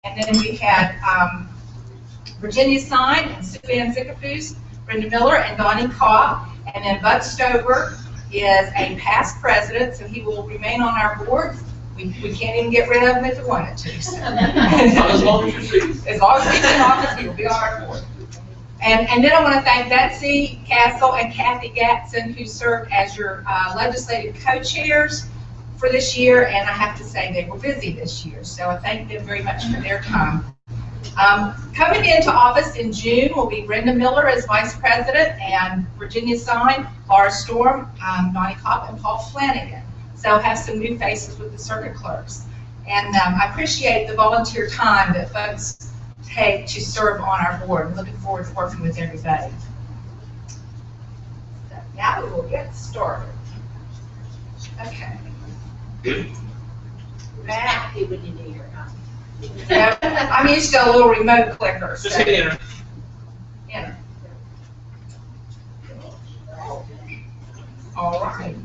And then we had Virginia Sign and Sue Ann Zickapus, Brenda Miller, and Donnie Cobb. And then Bud Stover is a past president, so he will remain on our board. We can't even get rid of him if we wanted to. So. As long as you see. As long as he's in office, he will be on our board. And then I want to thank Betsy Castle and Kathy Gatson, who served as your legislative co-chairs for this year, and I have to say they were busy this year, so I thank them very much for their time. Coming into office in June will be Brenda Miller as Vice President, and Virginia Sign, Laura Storm, Donnie Cobb, and Paul Flanagan. So have some new faces with the circuit clerks. And I appreciate the volunteer time that folks take to serve on our board. I'm looking forward to working with everybody. So now we will get started. Okay. Matt, When you need your I'm used to a little remote clicker. Just hit enter. Enter. All right.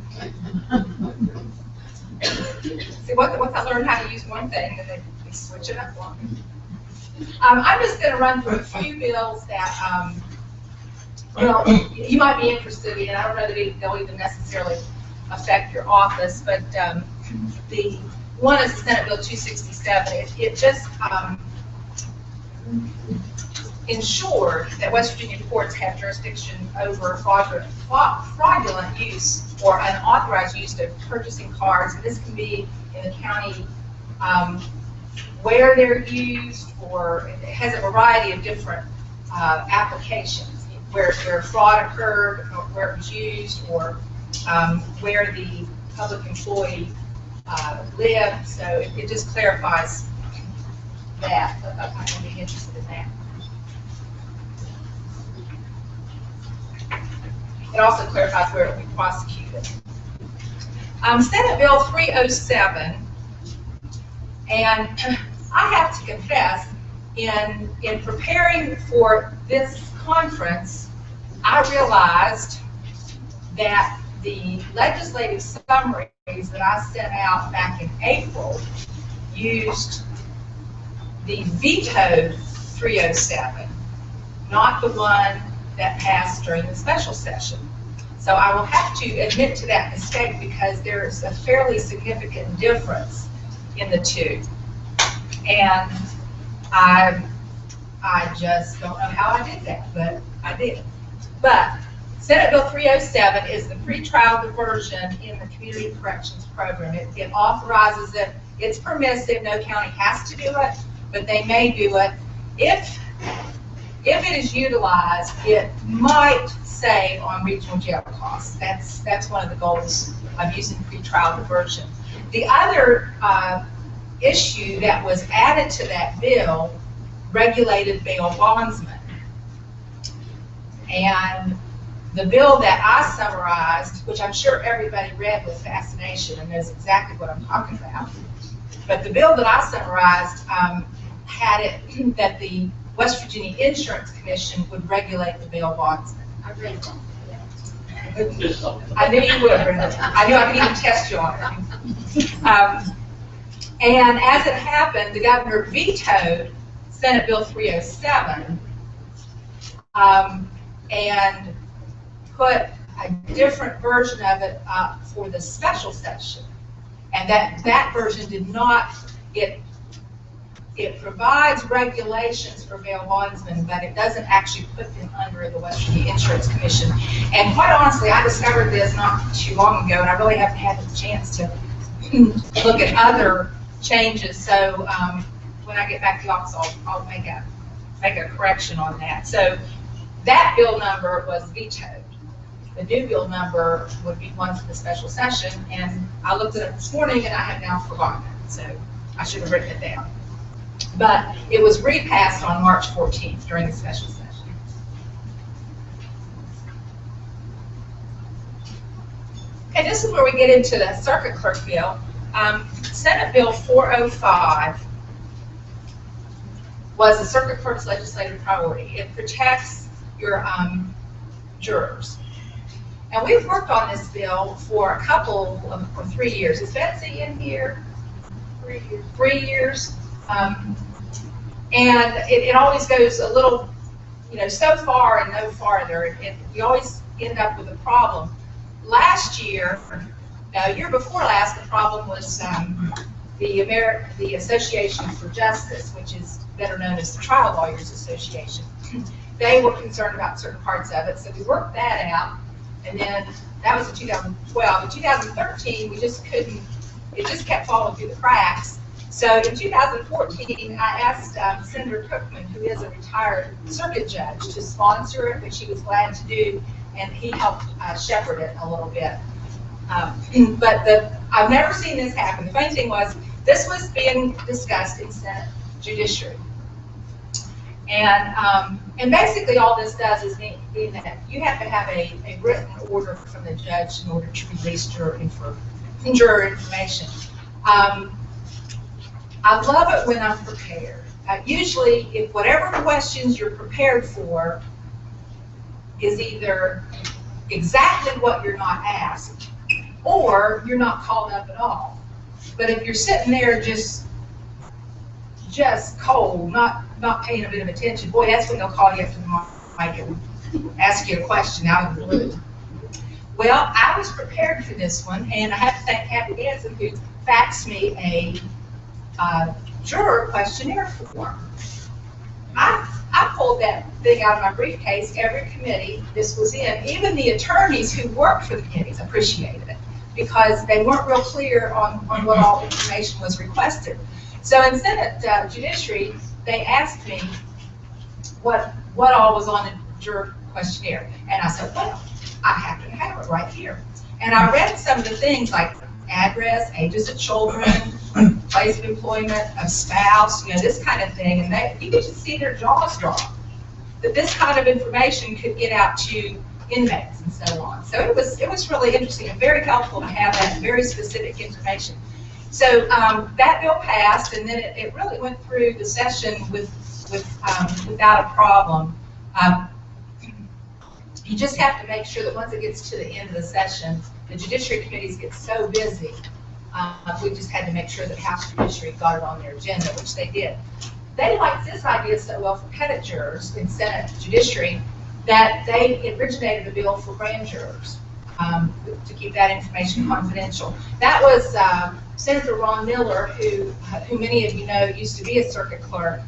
See, once I learned how to use one thing, then they switch it up on me. I'm just going to run through a few bills that you might be interested in. I don't know that they'll even necessarily affect your office, but the one is Senate Bill 267. It just ensured that West Virginia courts have jurisdiction over fraudulent use or unauthorized use of purchasing cars. And this can be in the county where they're used, or it has a variety of different applications where fraud occurred, or where it was used, or where the public employee lived. So it just clarifies that. I'm going to be interested in that. It also clarifies where it will be prosecuted. Senate Bill 307, and I have to confess, in preparing for this conference, I realized that the legislative summaries that I sent out back in April used the vetoed 307, not the one that passed during the special session. So I will have to admit to that mistake because there's a fairly significant difference in the two. And I just don't know how I did that, but I did. But Senate Bill 307 is the pretrial diversion in the Community Corrections Program. It authorizes it. It's permissive. No county has to do it, but they may do it. If it is utilized, it might save on regional jail costs. That's one of the goals of using pretrial diversion. The other issue that was added to that bill regulated bail bondsmen. And the bill that I summarized, which I'm sure everybody read with fascination and knows exactly what I'm talking about, but the bill that I summarized had it that the West Virginia Insurance Commission would regulate the bail bondsman. I read that. I knew you would, Brenda. I knew I could even test you on it. And as it happened, the governor vetoed Senate Bill 307 and put a different version of it up for the special session. And that version did not, it provides regulations for bail bondsmen, but it doesn't actually put them under the West Virginia Insurance Commission. And quite honestly, I discovered this not too long ago, and I really haven't had the chance to look at other changes. So when I get back to the office, I'll make a correction on that. So that bill number was vetoed. The new bill number would be one for the special session, and I looked it up this morning, and I have now forgotten it. So I should have written it down. But it was repassed on March 14th during the special session. And this is where we get into the circuit clerk bill. Senate Bill 405 was the circuit clerk's legislative priority. It protects your jurors. And we've worked on this bill for for 3 years. Is Betsy in here? 3 years. 3 years. And it always goes a little, so far and no farther. We always end up with a problem. Last year, year before last, the problem was the Association for Justice, which is better known as the Trial Lawyers Association. They were concerned about certain parts of it, so we worked that out. And then that was in 2012. In 2013, we just couldn't. It just kept falling through the cracks. So in 2014, I asked Senator Cookman, who is a retired circuit judge, to sponsor it, which he was glad to do, and he helped shepherd it a little bit. But I've never seen this happen. The funny thing was, this was being discussed in Senate Judiciary. And basically all this does is mean that you have to have a written order from the judge in order to release juror information. I love it when I'm prepared. Usually, if whatever questions you're prepared for is either exactly what you're not asked, or you're not called up at all. But if you're sitting there just cold, not paying a bit of attention, boy, that's when they'll call you up to the mic and ask you a question out of the blue. Well, I was prepared for this one, and I have to thank Kathy Ganson, who faxed me a juror questionnaire form. I pulled that thing out of my briefcase. Every committee this was in, even the attorneys who worked for the committees appreciated it, because they weren't real clear on what all information was requested. So in Senate Judiciary, they asked me what all was on the juror questionnaire, and I said, well, I happen to have it right here. And I read some of the things like address, ages of children, place of employment, of spouse, this kind of thing, and you could just see their jaws drop. That this kind of information could get out to inmates and so on. So it was really interesting and very helpful to have that very specific information. So that bill passed, and then it really went through the session without a problem. You just have to make sure that once it gets to the end of the session, the judiciary committees get so busy. We just had to make sure that House Judiciary got it on their agenda, which they did. They liked this idea so well for pettit jurors in Senate Judiciary that they originated a bill for grand jurors to keep that information confidential. That was Senator Ron Miller, who many of you know used to be a circuit clerk,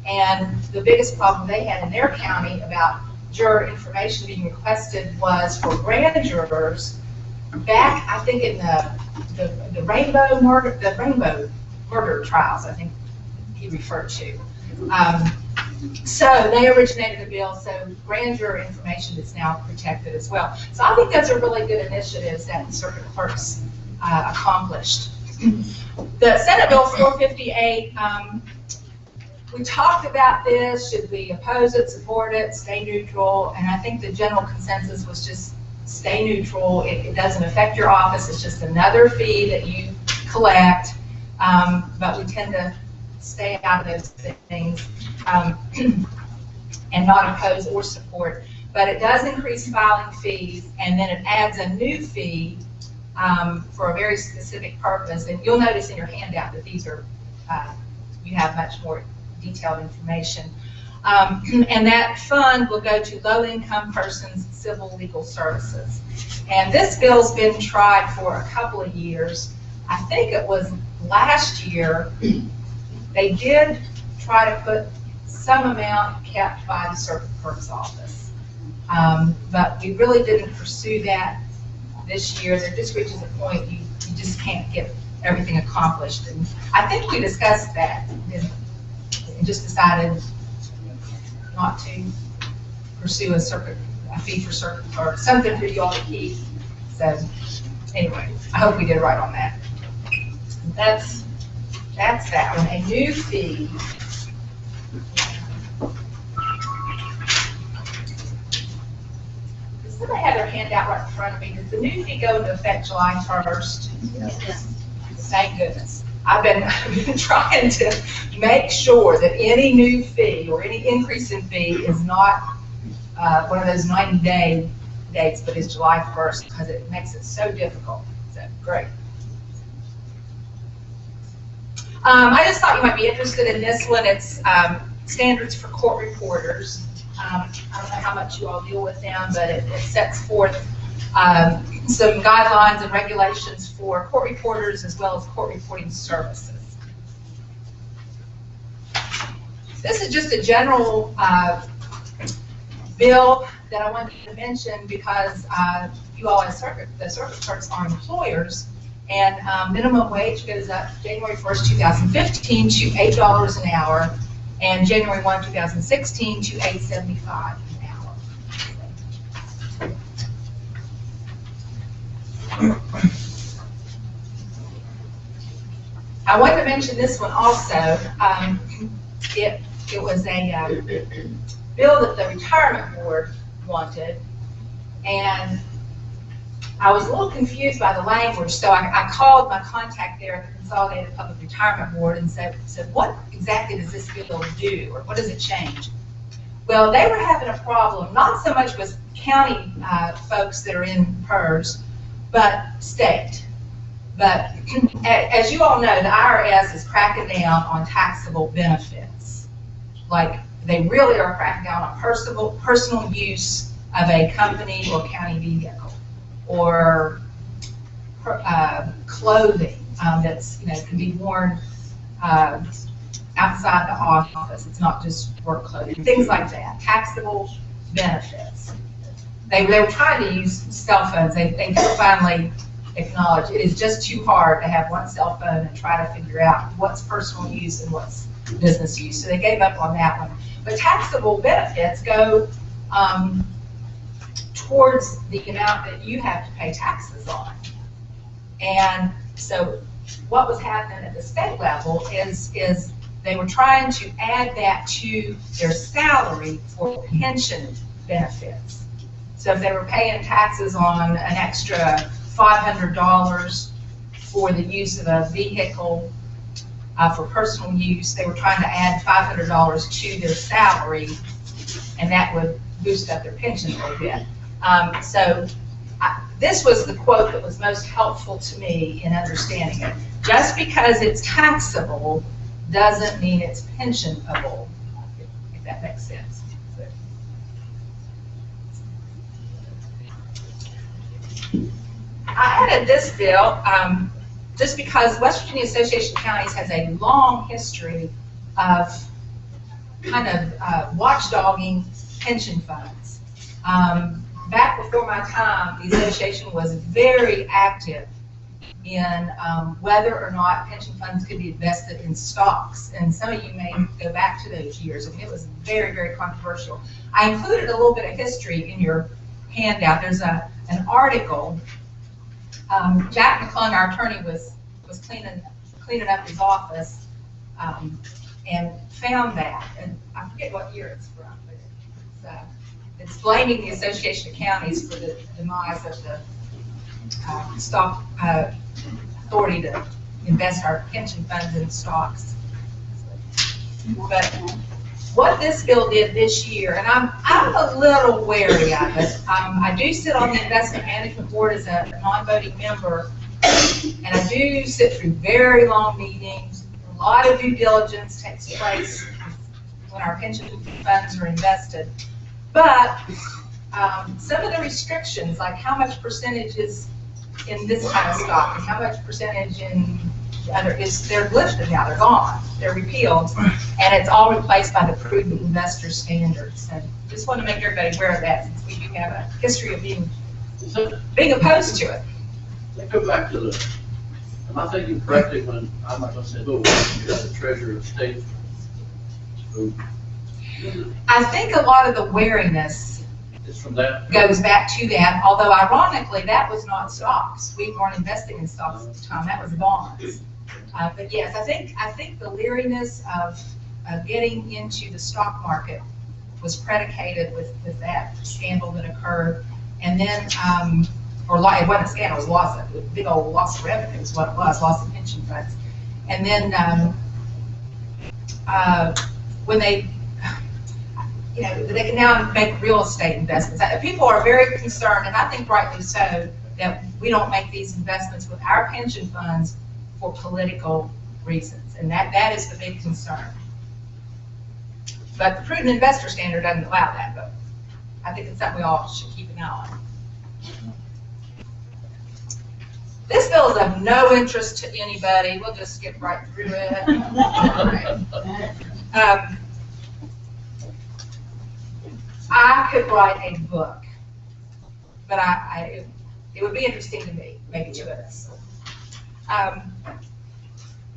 and the biggest problem they had in their county about juror information being requested was for grand jurors back, I think, in the rainbow murder trials, I think he referred to. So they originated a bill, so grand juror information is now protected as well. So I think those are really good initiatives that the circuit clerks accomplished. The Senate Bill 458, we talked about this. Should we oppose it, support it, stay neutral? And I think the general consensus was just stay neutral. It doesn't affect your office. It's just another fee that you collect. But we tend to stay out of those things and not oppose or support. But it does increase filing fees, and then it adds a new fee for a very specific purpose. And you'll notice in your handout that these are, you have much more detailed information. And that fund will go to low-income persons' civil legal services. And this bill's been tried for a couple of years. I think it was last year they did try to put some amount kept by the circuit clerk's office. But we really didn't pursue that this year. There just reaches a point you just can't get everything accomplished. And I think we discussed that and just decided not to pursue a fee for circuit or something for you all to keep. So anyway, I hope we did right on that. That's that one. A new fee. Does somebody have their handout right in front of me? Does the new fee go into effect July 1st? Yes. Thank goodness. I've been trying to make sure that any new fee or any increase in fee is not one of those 90-day dates, but is July 1st, because it makes it so difficult. So great. I just thought you might be interested in this one. It's standards for court reporters. I don't know how much you all deal with them, but it sets forth some guidelines and regulations for court reporters as well as court reporting services. This is just a general bill that I wanted to mention because you all as the circuit clerks are employers, and minimum wage goes up January 1st, 2015 to $8 an hour, and January 1, 2016 to $8.75 an hour. I wanted to mention this one also. It was a bill that the retirement board wanted, and I was a little confused by the language, so I called my contact there at the Consolidated Public Retirement Board and said, what exactly does this bill do, or what does it change? Well, they were having a problem, not so much with county folks that are in PERS, but state. But as you all know, the IRS is cracking down on taxable benefits. Like, they really are cracking down on personal use of a company or county vehicle, or clothing that's can be worn outside the office. It's not just work clothing, things like that. Taxable benefits. They were trying to use cell phones. They finally acknowledge it is just too hard to have one cell phone and try to figure out what's personal use and what's business use. So they gave up on that one. But taxable benefits go towards the amount that you have to pay taxes on. And so what was happening at the state level is they were trying to add that to their salary for pension benefits. So if they were paying taxes on an extra $500 for the use of a vehicle for personal use, they were trying to add $500 to their salary, and that would boost up their pension a little bit. This was the quote that was most helpful to me in understanding it. Just because it's taxable doesn't mean it's pensionable, if that makes sense. I added this bill just because West Virginia Association of Counties has a long history of kind of watchdogging pension funds. Back before my time, the association was very active in whether or not pension funds could be invested in stocks. And some of you may go back to those years. I mean, it was very, very controversial. I included a little bit of history in your handout. There's an article. Jack McClung, our attorney, was cleaning up his office and found that. And I forget what year it's from, but it's blaming the Association of Counties for the demise of the stock authority to invest our pension funds in stocks. But what this bill did this year, and I'm a little wary of it. I do sit on the Investment Management Board as a non-voting member, and I do sit through very long meetings. A lot of due diligence takes place when our pension funds are invested. But some of the restrictions, like how much percentage is in this kind of stock and how much percentage in other, they're lifted now, they're gone, they're repealed, and it's all replaced by the prudent investor standards. And just want to make everybody aware of that, since we do have a history of being opposed to it. Let's go back to the, am I thinking correctly when, I'm not going to say who, you got the treasurer of state? I think a lot of the wariness It's from that? goes back to that, although ironically, that was not stocks. We weren't investing in stocks at the time, that was bonds. But yes, I think the leeriness of getting into the stock market was predicated with that scandal that occurred. And then, it wasn't a scandal, it was a big old loss of revenue is what it was, loss of pension funds. And then when they can now make real estate investments. People are very concerned, and I think rightly so, that we don't make these investments with our pension funds for political reasons, and that is the big concern. But the prudent investor standard doesn't allow that, but I think it's something we all should keep an eye on. This bill is of no interest to anybody. We'll just skip right through it. I could write a book, but it would be interesting to me, maybe two of us.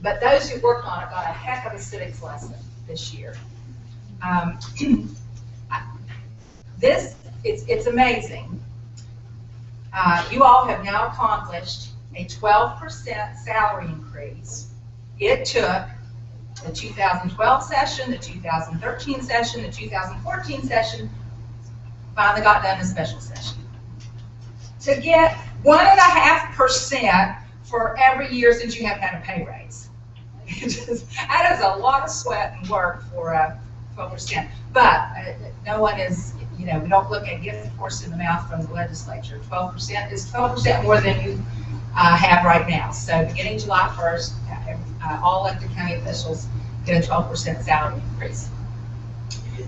But those who worked on it got a heck of a civics lesson this year. It's amazing. You all have now accomplished a 12% salary increase. It took the 2012 session, the 2013 session, the 2014 session, finally got done in a special session. To get 1.5% for every year since you haven't had a pay raise. That is a lot of sweat and work for 12%. But no one is, we don't look at gift horse in the mouth from the legislature. 12% is 12% more than you have right now. So beginning July 1st, all elected county officials get a 12% salary increase.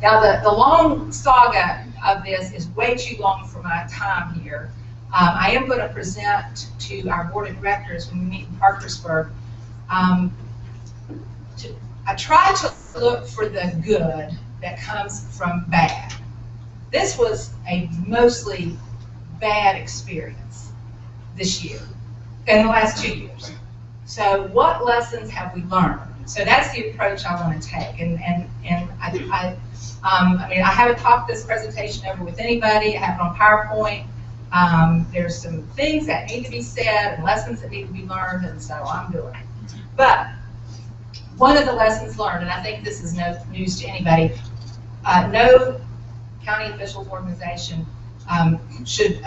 Now the long saga of this is way too long for my time here. I am going to present to our board of directors when we meet in Parkersburg. I try to look for the good that comes from bad. This was a mostly bad experience this year, in the last 2 years. So what lessons have we learned? So that's the approach I want to take. And I haven't talked this presentation over with anybody. I have it on PowerPoint. There's some things that need to be said and lessons that need to be learned, and so I'm doing it. But one of the lessons learned, and I think this is no news to anybody, no county officials organization should,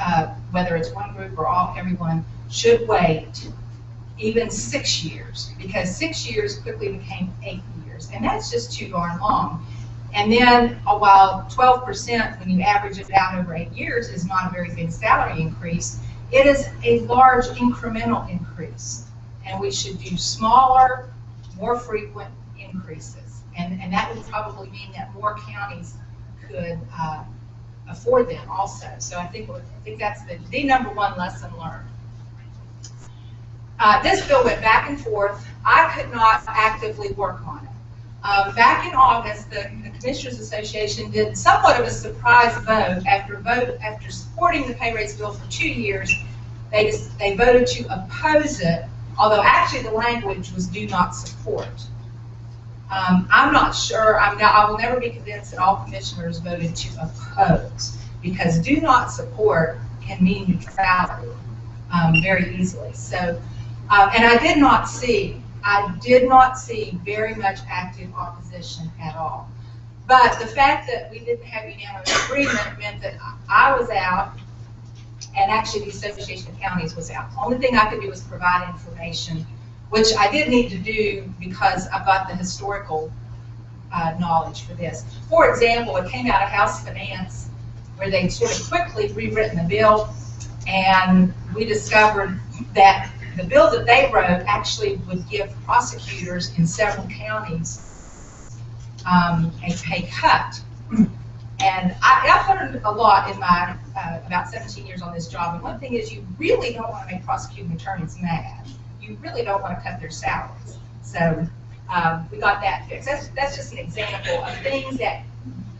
whether it's one group or everyone, should wait even 6 years, because 6 years quickly became 8 years, and that's just too darn long. And then, while 12%, when you average it out over 8 years, is not a very big salary increase, it is a large incremental increase, and we should do smaller, more frequent increases, and that would probably mean that more counties could afford them also. So I think that's the number one lesson learned. This bill went back and forth. I could not actively work on it. Back in August, the Commissioners Association did somewhat of a surprise vote after supporting the pay raise bill for 2 years. They voted to oppose it, although actually the language was "do not support." I'm not sure. I will never be convinced that all commissioners voted to oppose, because "do not support" can mean neutrality very easily. So, and I did not see very much active opposition at all. But the fact that we didn't have unanimous agreement meant that I was out, and actually the Association of Counties was out. The only thing I could do was provide information, which I did need to do because I've got the historical knowledge for this. For example, it came out of House Finance, where they'd sort of quickly rewritten the bill, and we discovered that the bill that they wrote actually would give prosecutors in several counties a pay cut. And I've learned a lot in my about 17 years on this job, and one thing is you really don't want to make prosecuting attorneys mad. You really don't want to cut their salaries. So we got that fixed. That's just an example of things that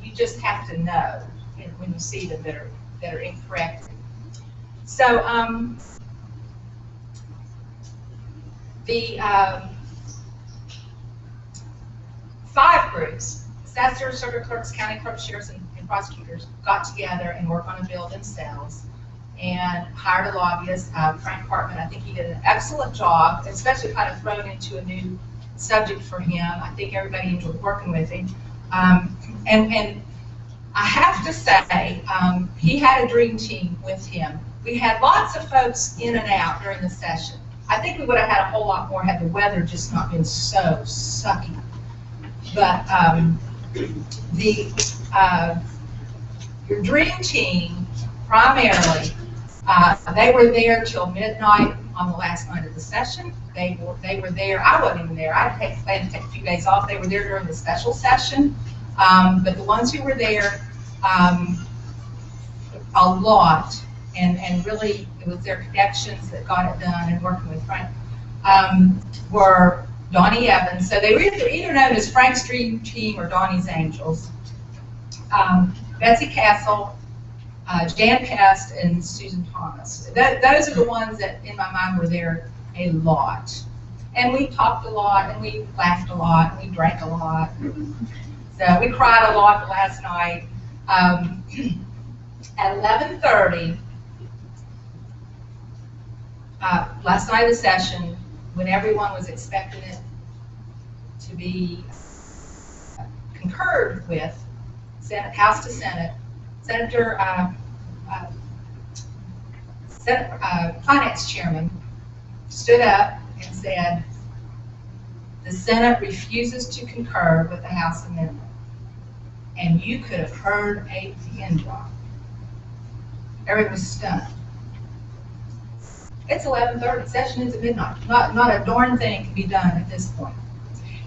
you just have to know when you see them that are incorrect. So the 5 groups, assessors, circuit clerks, county clerks, sheriffs, and prosecutors, got together and worked on a bill themselves and hired a lobbyist, Frank Hartman. I think he did an excellent job, especially kind of thrown into a new subject for him. I think everybody enjoyed working with him. And I have to say, he had a dream team with him. We had lots of folks in and out during the session. I think we would have had a whole lot more had the weather just not been so sucky. But your dream team, primarily, they were there till midnight on the last night of the session. They were there. I wasn't even there. I planned to take a few days off. They were there during the special session. But the ones who were there, a lot, and really it was their connections that got it done, and working with Frank, were Donnie Evans. So they were either known as Frank's Dream Team or Donnie's Angels. Betsy Castle, Jan Pest, and Susan Thomas. Those are the ones that, in my mind, were there a lot. And we talked a lot, and we laughed a lot, and we drank a lot. So we cried a lot last night. At 11:30, last night of the session, when everyone was expecting it to be concurred with, House to Senate, Finance Chairman stood up and said, the Senate refuses to concur with the House amendment. And you could have heard a pin drop. Everyone was stunned. It's 11:30, session ends at midnight. Not a darn thing can be done at this point.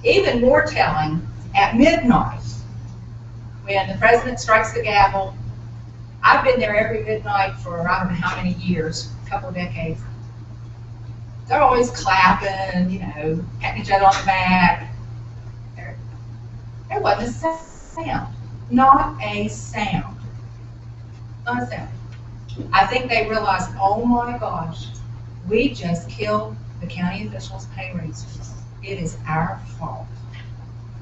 Even more telling, at midnight, when the president strikes the gavel, I've been there every midnight for I don't know how many years, a couple of decades. They're always clapping, you know, patting each other on the back. There wasn't a sound. Not a sound. Not a sound. I think they realized, oh my gosh, we just killed the county officials' pay raises. It is our fault.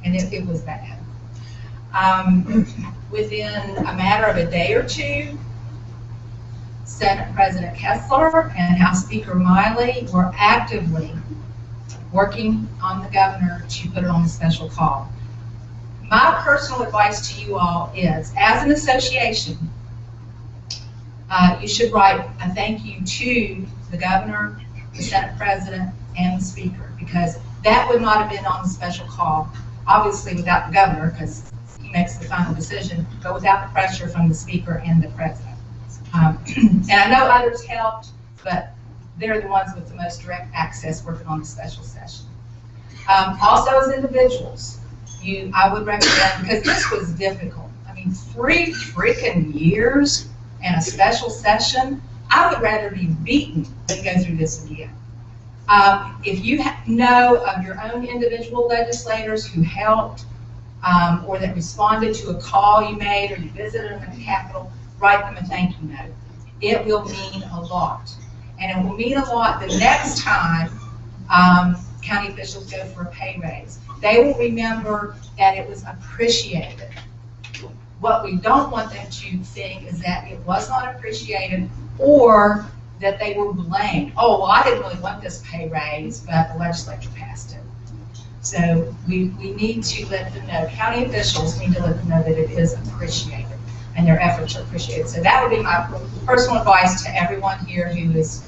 And it was bad. Within a matter of a day or two, Senate President Kessler and House Speaker Miley were actively working on the governor to put it on the special call. My personal advice to you all is, as an association, you should write a thank you to the governor, the Senate President, and the Speaker, because that would not have been on the special call, obviously without the governor, because he makes the final decision, but without the pressure from the Speaker and the President. And I know others helped, but they're the ones with the most direct access working on the special session. Also, as individuals, I would recommend, because this was difficult. I mean, 3 freaking years and a special session. I would rather be beaten than go through this again. If you know of your own individual legislators who helped or that responded to a call you made or you visited them at the Capitol, write them a thank you note. It will mean a lot. And it will mean a lot the next time county officials go for a pay raise. They will remember that it was appreciated. What we don't want them to think is that it was not appreciated or that they were blamed. Oh, well, I didn't really want this pay raise, but the legislature passed it. So we need to let them know, county officials need to let them know that it is appreciated and their efforts are appreciated. So that would be my personal advice to everyone here who is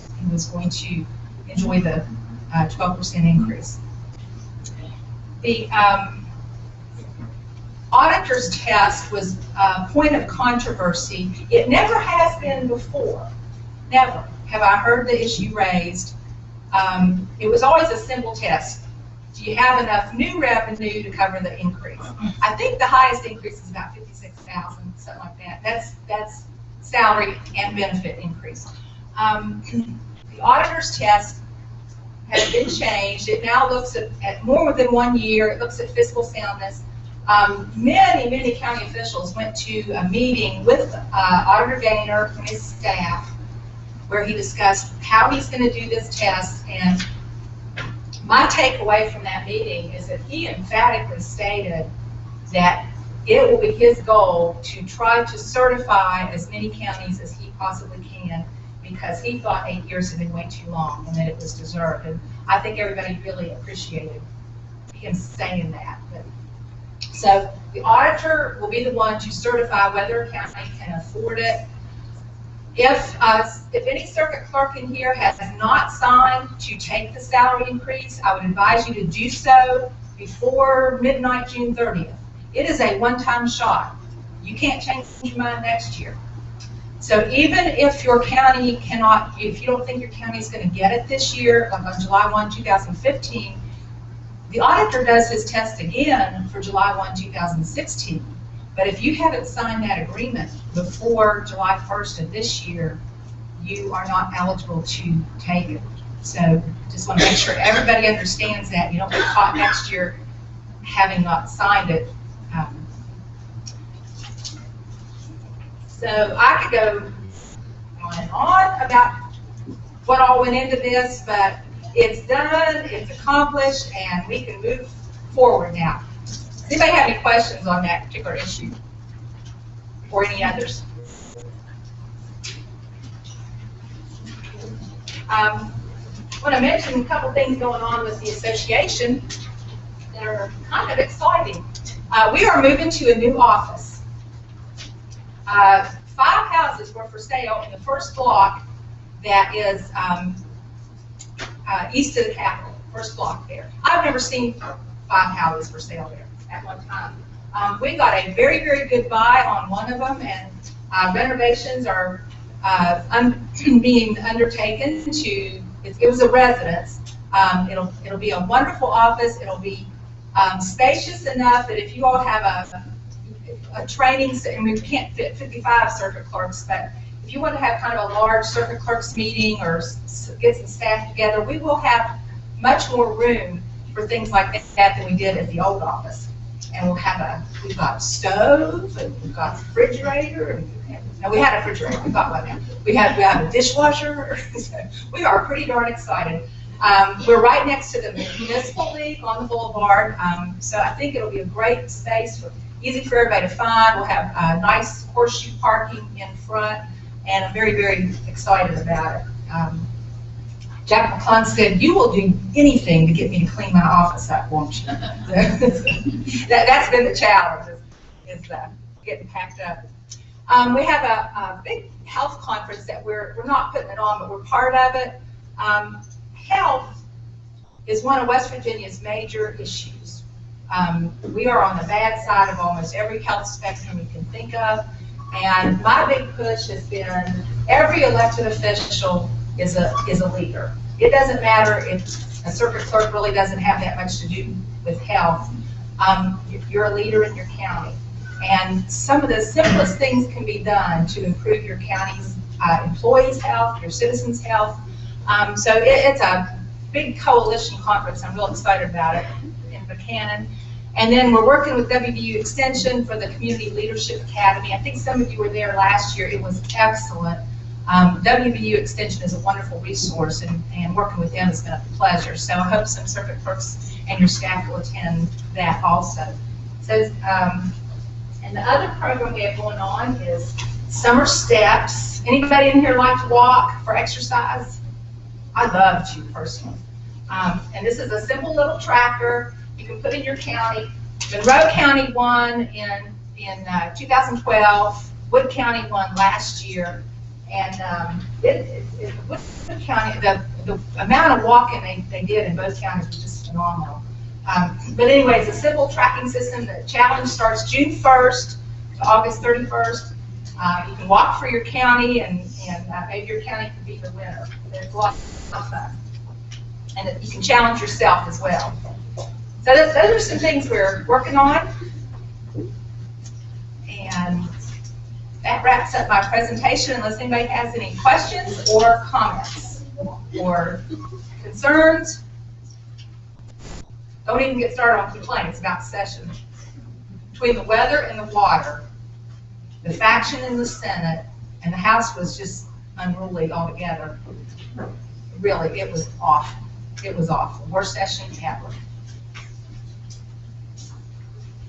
going to enjoy the 12% increase. The auditor's test was a point of controversy. It never has been before. Never have I heard the issue raised. It was always a simple test. Do you have enough new revenue to cover the increase? I think the highest increase is about $56,000, something like that. That's salary and benefit increase. The auditor's test has been changed. It now looks at more than 1 year. It looks at fiscal soundness. Many county officials went to a meeting with Auditor Gaynor and his staff where he discussed how he's going to do this test. And my takeaway from that meeting is that he emphatically stated that it will be his goal to try to certify as many counties as he possibly can, because he thought 8 years had been way too long and that it was deserved. And I think everybody really appreciated him saying that. So the auditor will be the one to certify whether a county can afford it. If any circuit clerk in here has not signed to take the salary increase, I would advise you to do so before midnight, June 30th. It is a one-time shot. You can't change your mind next year. So even if your county cannot, if you don't think your county is going to get it this year, like on July 1, 2015, the auditor does his test again for July 1, 2016. But if you haven't signed that agreement before July 1st of this year, you are not eligible to take it. So just want to make sure everybody understands that. You don't get caught next year having not signed it. So I could go on and on about what all went into this, but it's done, it's accomplished, and we can move forward now. Does anybody have any questions on that particular issue or any others? I want to mention a couple things going on with the association that are kind of exciting. We are moving to a new office. 5 houses were for sale in the first block that is east of the Capitol, first block there. I've never seen 5 houses for sale there at one time. We got a very, very good buy on one of them, and renovations are being undertaken to, it was a residence. It'll be a wonderful office. It'll be spacious enough that if you all have a training, and we can't fit 55 circuit clerks, but if you want to have kind of a large circuit clerks meeting or get some staff together, we will have much more room for things like that than we did at the old office. And we've got a stove, and we've got a refrigerator, and we had a refrigerator, we got one now. We have a dishwasher. So we are pretty darn excited. We're right next to the Municipal League on the boulevard, so I think it'll be a great space, easy for everybody to find. We'll have nice horseshoe parking in front, and I'm very, very excited about it. Jack McClung said, "You will do anything to get me to clean my office up, won't you?" That's been the challenge, is getting packed up. We have a big health conference that we're not putting it on, but we're part of it. Health is one of West Virginia's major issues. We are on the bad side of almost every health spectrum you can think of, and my big push has been every elected official is a leader. It doesn't matter if a circuit clerk really doesn't have that much to do with health. You're a leader in your county, and some of the simplest things can be done to improve your county's employees' health, your citizens' health. So it's a big coalition conference. I'm real excited about it in Buchanan. And then we're working with WVU Extension for the Community Leadership Academy. I think some of you were there last year. It was excellent. WVU Extension is a wonderful resource, and working with them has been a pleasure. So I hope some circuit clerks and your staff will attend that also. So, and the other program we have going on is Summer Steps. Anybody in here like to walk for exercise? I love to, personally. And this is a simple little tracker you can put in your county. Monroe County won in 2012. Wood County won last year. And Wood County, the amount of walking they did in both counties was just phenomenal. But anyway, it's a simple tracking system. The challenge starts June 1st to August 31st. You can walk for your county, and maybe your county can be the winner. There's lots of fun. And you can challenge yourself as well. So those are some things we're working on. And that wraps up my presentation, unless anybody has any questions or comments or concerns. Don't even get started on complaints about session. Between the weather and the water, the faction in the Senate, and the House was just unruly altogether. Really, it was awful. It was awful. Worst session ever.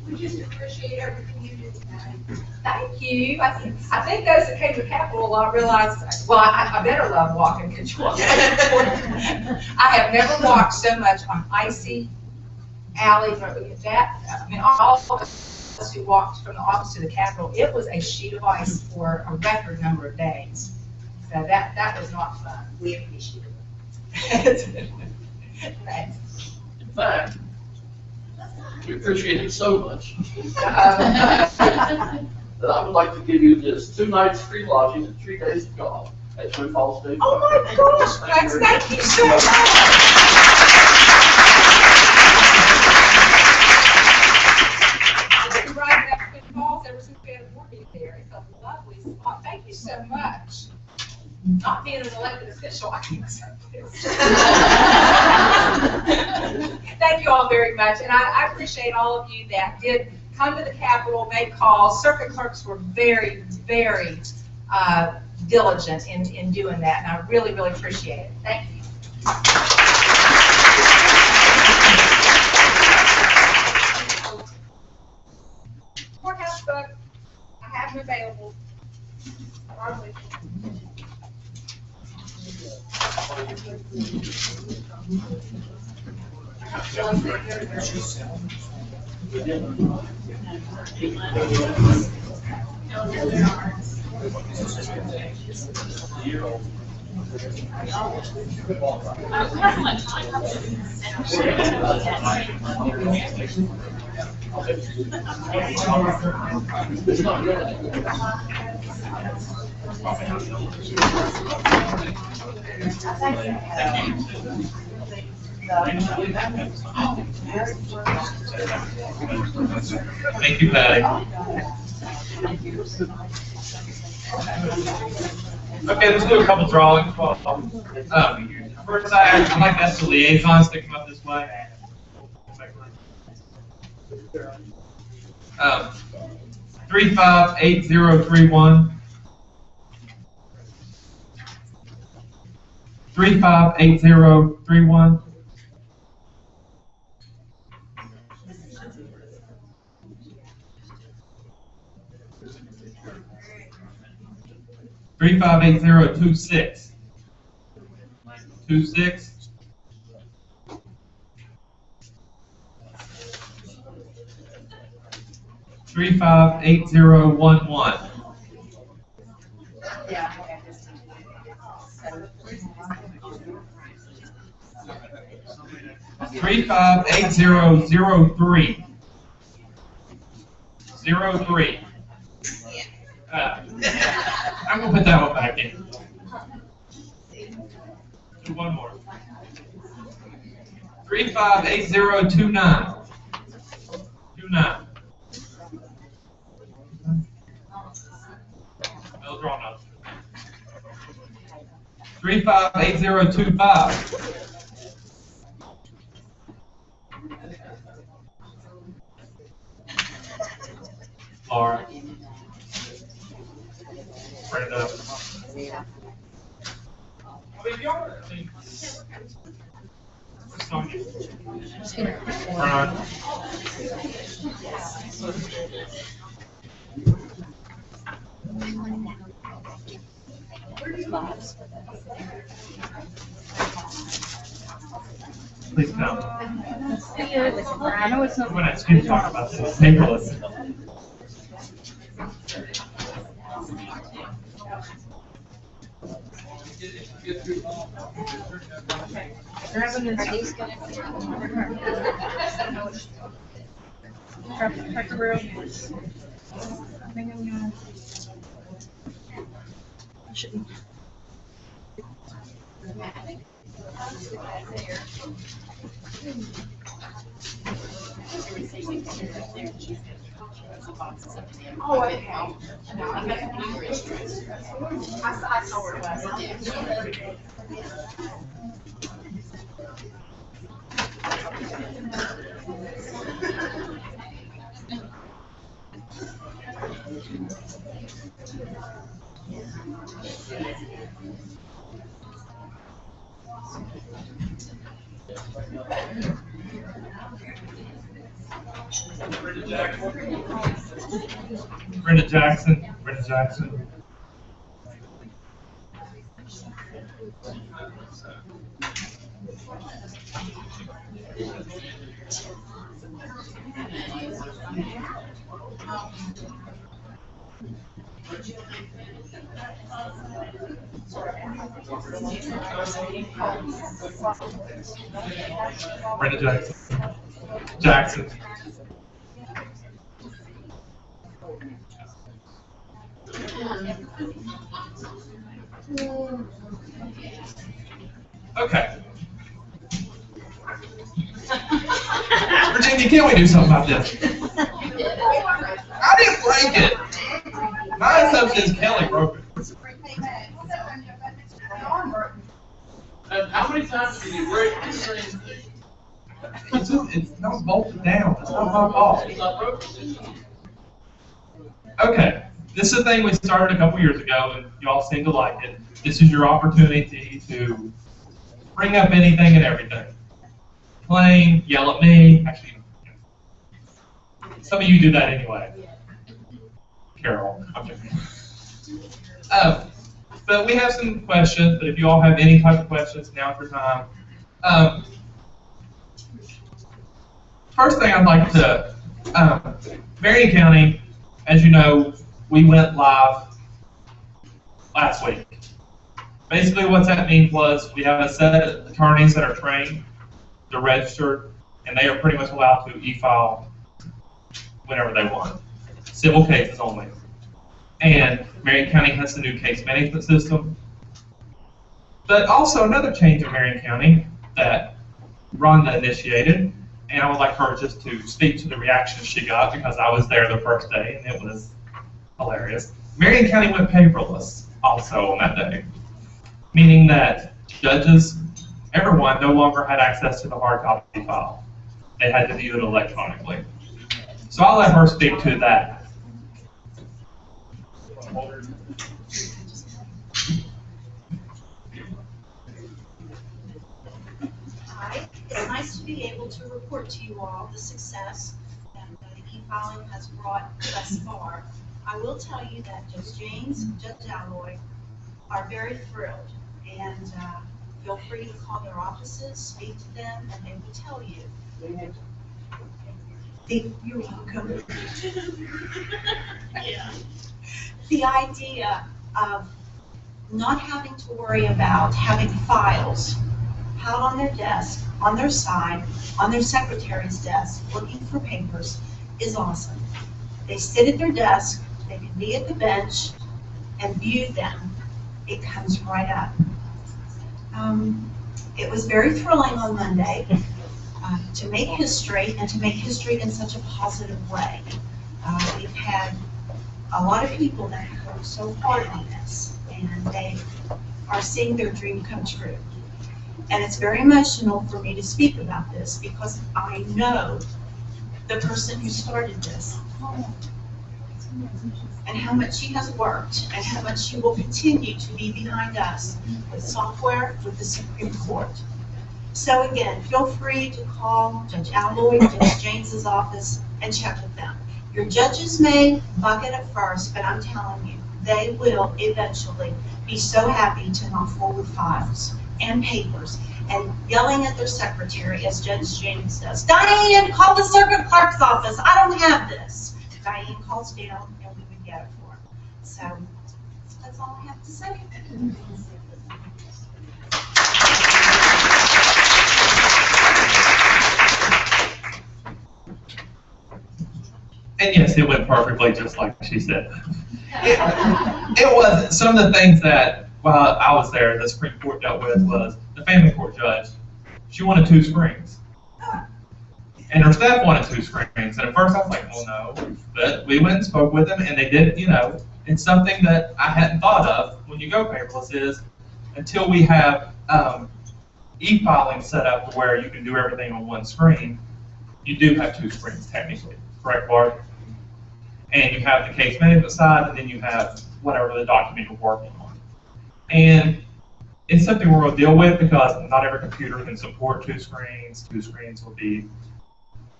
We just appreciate everything you do tonight. Thank you. I think those that came to the Capitol realized, well, I better love walking because you walk. I have never walked so much on icy alleys. All of us who walked from the office to the Capitol, it was a sheet of ice for a record number of days. So that was not fun. We appreciate it. Thanks. In fact, we appreciate it so much. that I would like to give you this 2 nights free lodging and 3 days of golf at Twin Falls State. Oh my gosh, Max, thank you so much. I've been riding up Twin Falls ever since we had a board meeting there. It's a lovely spot. Thank you so much. Not being an elected official, I can accept this. Thank you all very much, and I appreciate all of you that did come to the Capitol, make calls. Circuit clerks were very, very diligent in doing that, and I really, really appreciate it. Thank you. Courthouse book, I have them available. Thank you, Patty. Okay, let's do a couple drawings. First, I'd like to ask the liaisons to come up this way. 358031. 358031. 358026. 26. 358011. 358003. 03. I'm gonna put that one back in. Do one more. 358029. 29. No drawn up. 358025. Laura. Brenda. I mean, y'all, I mean, what's on you? Ron. Please come. I know it's not. When I speak, talk about this. Nicholas. Oh, okay. I saw where it was. Brenda Jackson. Brenda Jackson. Brenda Jackson. Jackson. Okay. Virginia, can we do something about this? I didn't break it. My assumption is Kelly broke it. And how many times did you break the same thing? It's not bolted down. It's not my fault. It's not broken. Okay. This is a thing we started a couple years ago, and y'all seem to like it. This is your opportunity to bring up anything and everything. Complain, yell at me. Actually, some of you do that anyway. Carol, I'm joking. But we have some questions, but if you all have any type of questions, now's your time. First thing I'd like to, Marion County, as you know, we went live last week. Basically what that means was we have a set of attorneys that are trained, they're registered, and they are pretty much allowed to e-file whenever they want. Civil cases only. And Marion County has the new case management system. But also another change in Marion County that Rhonda initiated, and I would like her just to speak to the reaction she got because I was there the first day and it was hilarious. Marion County went paperless also on that day, meaning that judges, everyone no longer had access to the hard copy file. They had to view it electronically. So I'll let her speak to that. Hi, it's nice to be able to report to you all the success that the e-filing has brought thus far. I will tell you that Judge James and Judge Alloy are very thrilled, and feel free to call their offices, speak to them, and they will tell you. You're welcome. Yeah. The idea of not having to worry about having files piled on their desk, on their side, on their secretary's desk, looking for papers is awesome. They sit at their desk, they can be at the bench and view them. It comes right up. It was very thrilling on Monday to make history, and to make history in such a positive way. We've had a lot of people that have worked so hard on this, and they are seeing their dream come true. And it's very emotional for me to speak about this because I know the person who started this and how much she has worked and how much she will continue to be behind us with software, with the Supreme Court. So again, feel free to call Judge Alloy, Judge James's office, and check with them. Your judges may bug it at first, but I'm telling you, they will eventually be so happy to not forward files and papers and yelling at their secretary as Judge James does. Diane, call the circuit clerk's office. I don't have this. Diane calls down and we would get it for her. So that's all I have to say. And yes, it went perfectly just like she said. It was some of the things that while I was there, the Supreme Court dealt with was the family court judge. She wanted 2 screens. And her staff wanted 2 screens. And at first I was like, well, no. But we went and spoke with them, and they did, it's something that I hadn't thought of when you go paperless is until we have e-filing set up where you can do everything on 1 screen, you do have 2 screens technically. Correct, Bart? And you have the case management side, and then you have whatever the document you're working on. And it's something we're going to deal with because not every computer can support 2 screens. 2 screens will be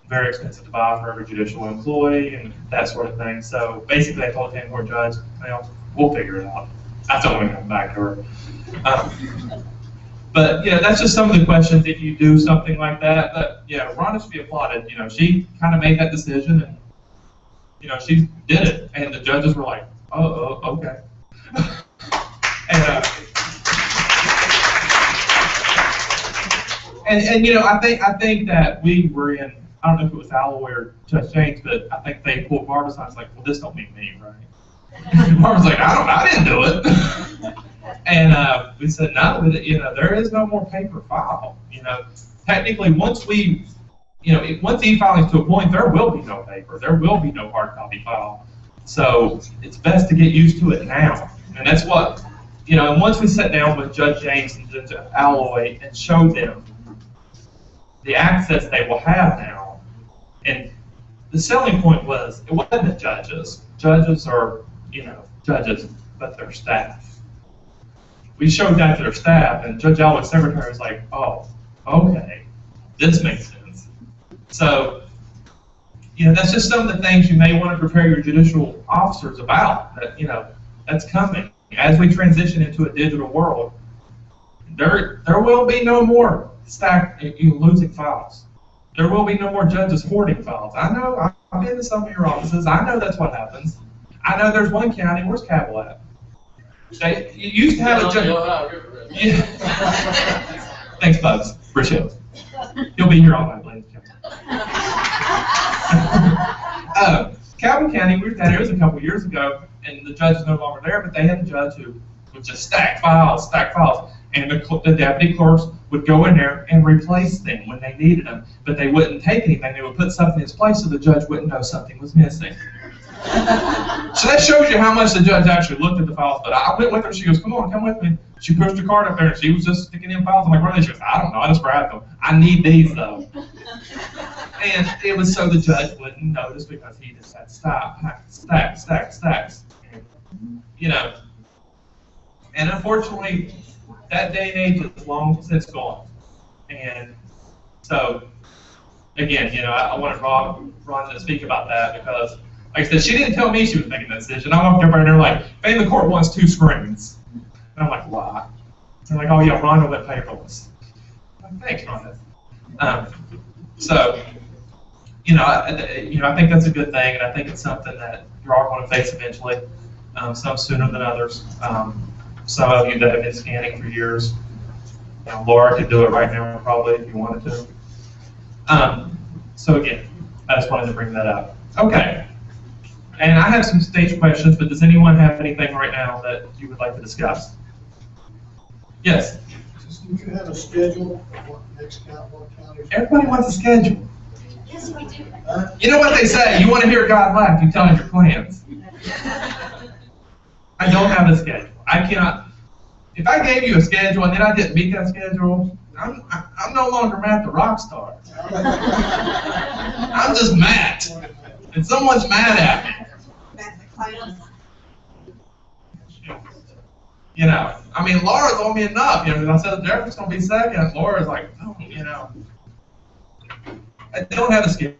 very expensive to buy for every judicial employee and that sort of thing. So basically, I told the family court judge, we'll figure it out. I told him to come back to her. But yeah, that's just some of the questions if you do something like that. But yeah, Rhonda should be applauded. She kind of made that decision, and she did it. And the judges were like, oh okay. And I think that we were in I don't know if it was Alloy or Judge James, but I think they pulled Barbara's side. It's like, well, this don't mean me, right? And Barbara's like, I didn't do it. And we said, no, there is no more paper file. Technically, once once e-filing is to a point, there will be no paper. There will be no hard copy file. So it's best to get used to it now. And that's what, and once we sat down with Judge James and Judge Alloy and showed them the access they will have now, and the selling point was, it wasn't the judges. Judges are, judges, but their staff. We showed that to their staff, and Judge Alloy's secretary was like, oh, okay, this makes sense. So, that's just some of the things you may want to prepare your judicial officers about, that, that's coming. As we transition into a digital world, there will be no more losing files. There will be no more judges hoarding files. I know, I've been to some of your offices, I know that's what happens. I know there's one county, where's Cabell at? You used to have a judge. Yeah. Thanks, Bugs. Appreciate it. You'll be here all night, ladies and gentlemen. Cabell County, we were down here, it was a couple years ago, and the judge is no longer there, but they had a judge who would just stack files, and the deputy clerks would go in there and replace them when they needed them, but they wouldn't take anything. They would put something in its place so the judge wouldn't know something was missing. So that shows you how much the judge actually looked at the files. But I went with her. She goes, come on, come with me. She pushed her card up there, and she was just sticking in files. I'm like, what are they? She goes, I don't know. I just grabbed them. I need these, though. And it was so the judge wouldn't notice because he just had stacks. And unfortunately, that day and age is long since gone. And so, again, I wanted Ron to speak about that because, like I said, she didn't tell me she was making that decision. I walked up there and they're like, the court wants 2 screens. And I'm like, why? They're like, oh yeah, Rhonda went paperless. I'm like, thanks, Rhonda. So, I think that's a good thing, and I think it's something that you're all going to face eventually, some sooner than others. Some of you that have been scanning for years, Laura could do it right now probably if you wanted to. So again, I just wanted to bring that up. Okay. And I have some stage questions, but does anyone have anything right now that you would like to discuss? Yes? Do you have a schedule of what next county? Everybody wants a schedule. Yes, we do. You know what they say, you want to hear God laugh, you tell him your plans. I don't have a schedule. I cannot, if I gave you a schedule and then I didn't meet that schedule, I'm no longer Matt the rock star. I'm just Matt. And someone's mad at me. Laura's on me enough. I said Jeffrey's going to be second. Laura's like, oh, I don't have a schedule.